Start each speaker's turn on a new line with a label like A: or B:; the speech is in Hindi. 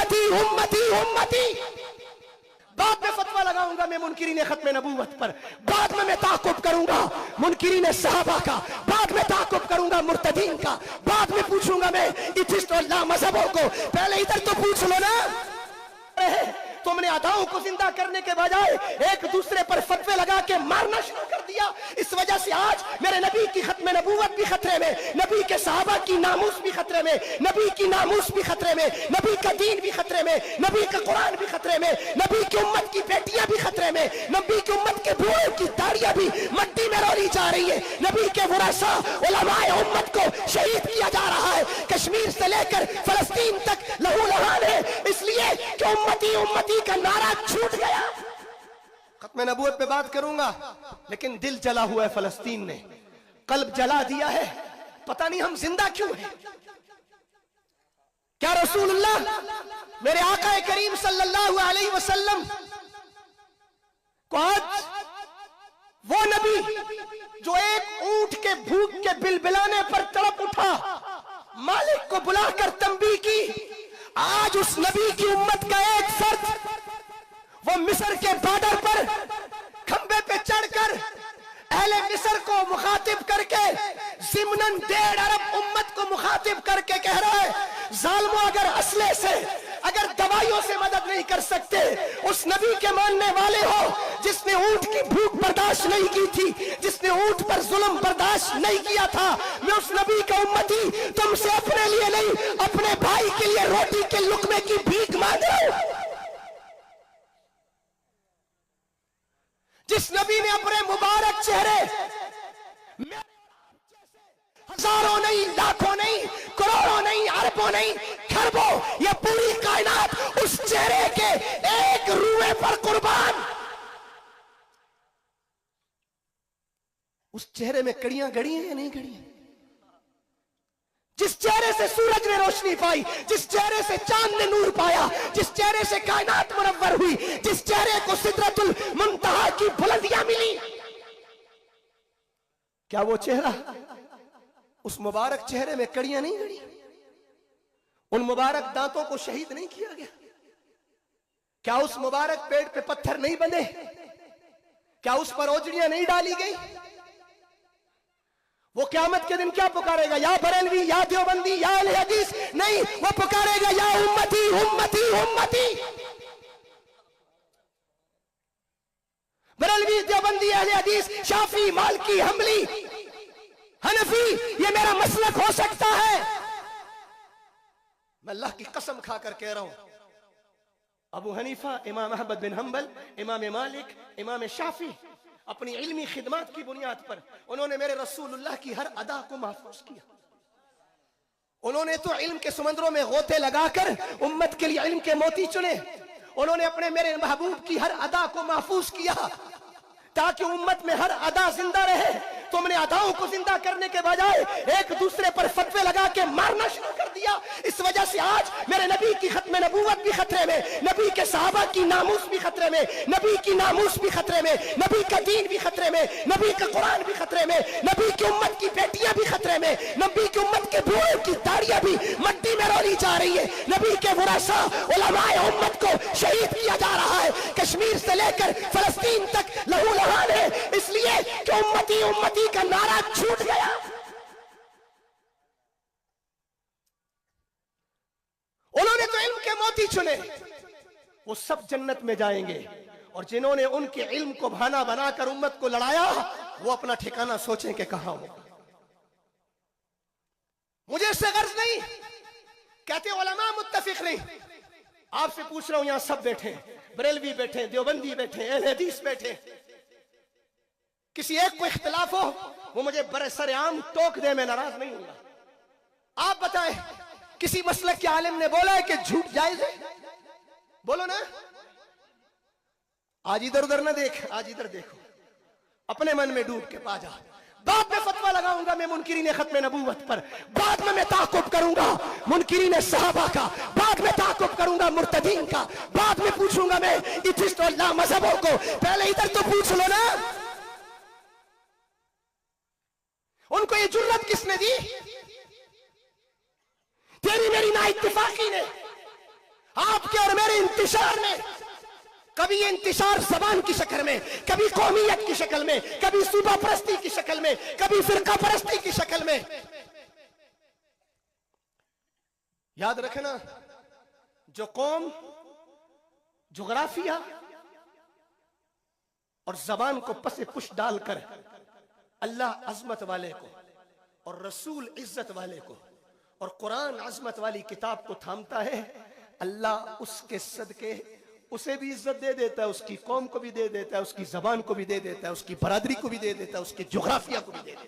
A: उम्मती उम्मती उम्मती। बाद में फतवा लगाऊंगा मैं मुनकिरीन खत्म नबूवत पर, बाद में मैं ताक़ुब करूंगा मुनकिरीन सहाबा का, बाद में ताक़ुब करूंगा मुर्तदीन का, बाद में पूछूंगा मैं इथिस्ट और लामज़हबों को। पहले इधर तो पूछ लो ना। तुमने अदाओं को जिंदा करने के बजाय एक दूसरे पर फतवे लगा के मारना शुरू कर दिया। इस वजह से आज मेरे नबी की खत्म नबूवत भी खतरे में, नबी के सहाबा की नामूस भी खतरे में, नबी की नामूस भी खतरे में, नबी का दीन भी खतरे में, नबी का कुरान भी खतरे में, नबी की उम्मत की बेटियां भी खतरे में, नबी की उम्मत के बूढ़ों की दाढ़ियां भी मट्टी में रोली जा रही है। नबी के वरासा उलमाए उम्मत को शहीद किया जा रहा है। कश्मीर से लेकर फलस्तीन तक लहू लहान है, इसलिए कि उम्मती उम्मती का नारा छूट गया। खत्म नबूवत पे बात करूंगा, लेकिन दिल जला हुआ है फलस्तीन ने, कल्ब जला दिया है। पता नहीं हम जिंदा क्यों हैं। क्या रसूलुल्लाह मेरे आका करीम सल्लल्लाहु अलैहि वसल्लम को आज वो नबी जो एक ऊंट के भूख के बिलबिलाने पर तड़प उठा, मालिक को बुलाकर तंबीह की, आज उस नबी की उम्मत का एक फर्द वो मिस्र के बॉर्डर पर खंबे पे चढ़कर अहले मिस्र को मुखातिब करके ज़िम्नन 1.5 अरब उम्मत को मुखातिब करके कह रहा है, जालिमों अगर असले से, अगर दवाइयों से मदद नहीं कर सकते, उस नबी के मानने वाले हो जिसने ऊंट की भूख बर्दाश्त नहीं की थी, जिसने ऊंट पर जुल्म बर्दाश्त नहीं किया था, मैं उस नबी का उम्मती तुमसे अपने लिए नहीं, अपने भाई के लिए रोटी के लुकमे की भीख मांग रहा हूं। जिस नबी ने अपने मुबारक चेहरे, हजारों नहीं, लाखों नहीं, करोड़ों नहीं, अरबों नहीं, खरबों, ये पूरी कायनात उस चेहरे के एक रुए पर कुर्बान। उस चेहरे में कड़ियां गड़ी हैं या नहीं गड़ी हैं? जिस चेहरे से सूरज ने रोशनी पाई, जिस चेहरे से चांद ने नूर पाया, जिस चेहरे से कायनात मुनव्वर हुई, जिस चेहरे को सिदरतुल मुंतहा की बुलंदियां मिली, क्या वो चेहरा, उस मुबारक चेहरे में कड़ियां नहीं गड़ी? उन मुबारक दांतों को शहीद नहीं किया गया? क्या उस मुबारक पेट पे पत्थर नहीं बंधे? क्या उस पर ओजड़ियां नहीं डाली गई? वो क़यामत के दिन क्या पुकारेगा? या बरेलवी, या देवबंदी, या अहले हदीस नहीं, वो पुकारेगा या उम्मती उम्मती उम्मती। बरेलवी, देवबंदी, अहले हदीस, शाफी, मालकी, हम्बली, हनफी, ये मेरा मसलक हो सकता है। मैं अल्लाह की कसम खाकर कह रहा हूं, अबू हनीफा, इमाम अहमद बिन हंबल, इमाम मालिक, इमाम शाफी अपनी इल्मी खिदमत की बुनियाद पर उन्होंने मेरे रसूलुल्लाह की हर अदा को महफूज किया। उन्होंने तो इल्म के समंदरों में गोते लगाकर उम्मत के लिए इल्म के मोती चुने। उन्होंने अपने मेरे महबूब की हर अदा को महफूज किया ताकि उम्मत में हर अदा जिंदा रहे। तुमने अदाओं को जिंदा करने के बजाय एक दूसरे पर फतवे लगा के मारना शुरू कर दिया। इस वजह से आज मेरे नबी की खत्म नबूवत भी खतरे में, नबी के सहाबा की नामूस भी खतरे में, नबी की नामूस भी खतरे में, नबी का दीन भी खतरे में, नबी का कुरान भी खतरे में, नबी की उम्मत की बेटियां भी खतरे में, नबी की उम्मत के बूढ़ों की दाढ़ियां भी मट्टी में रोली जा रही है। नबी के वरासा उलमाए उम्मत को शहीद किया जा रहा है। कश्मीर से लेकर फलस्तीन तक लहू लहान है, इसलिए कि उम्मती उम्मती का नारा छूट गया। उन्होंने तो इल्म के मोती चुने, वो सब जन्नत में जाएंगे, और जिन्होंने उनके इल्म को बहाना बनाकर उम्मत को लड़ाया, वो अपना ठिकाना सोचें कि कहां होगा। मुझे इससे गर्ज नहीं, कहते उलमा मुत्तफिक नहीं। आपसे पूछ रहा हूं, यहां सब बैठे, बरेलवी बैठे, देवबंदी बैठे, अहले हदीस बैठे, किसी एक को इख्तिलाफ हो वो मुझे बरसर आम टोक दे, मैं नाराज नहीं हूंगा। आप बताएं, किसी मसलक के आलिम ने बोला है कि झूठ जायज है? बोलो ना। आज इधर उधर ना देख, आज इधर देखो, अपने मन में डूब के पा जा। बाद में फतवा लगाऊंगा मैं मुनकिरीन खत्म नबूवत पर, बाद में मैं ताक़ुब करूंगा मुनकिरीन सहाबा का, बाद में ताक़ुब करूंगा मुर्तदीन का, बाद में पूछूंगा मैं इथिस्ट और लामज़हबों को। पहले इधर तो पूछ लो ना। उनको ये जुर्रत किसने दी? तेरी मेरी ना इत्तिफाकी ने। आपके और मेरे इंतशार में, कभी ये इंतशार जबान की शक्ल में, कभी कौमियत की शक्ल में, कभी सूबा परस्ती की शक्ल में, कभी फिरका परस्ती की शक्ल में। याद रखना, जो कौम जोग्राफिया और जबान को पसे पुश डालकर अल्लाह अजमत वाले को और रसूल इज्जत वाले को और कुरान अजमत वाली किताब को थामता है, अल्लाह उसके सदके उसे भी इज्जत दे देता है, उसकी कौम को भी दे देता है, उसकी जबान को भी दे देता है, उसकी बरादरी को भी दे देता है, उसके जोग्राफिया को भी दे देता है।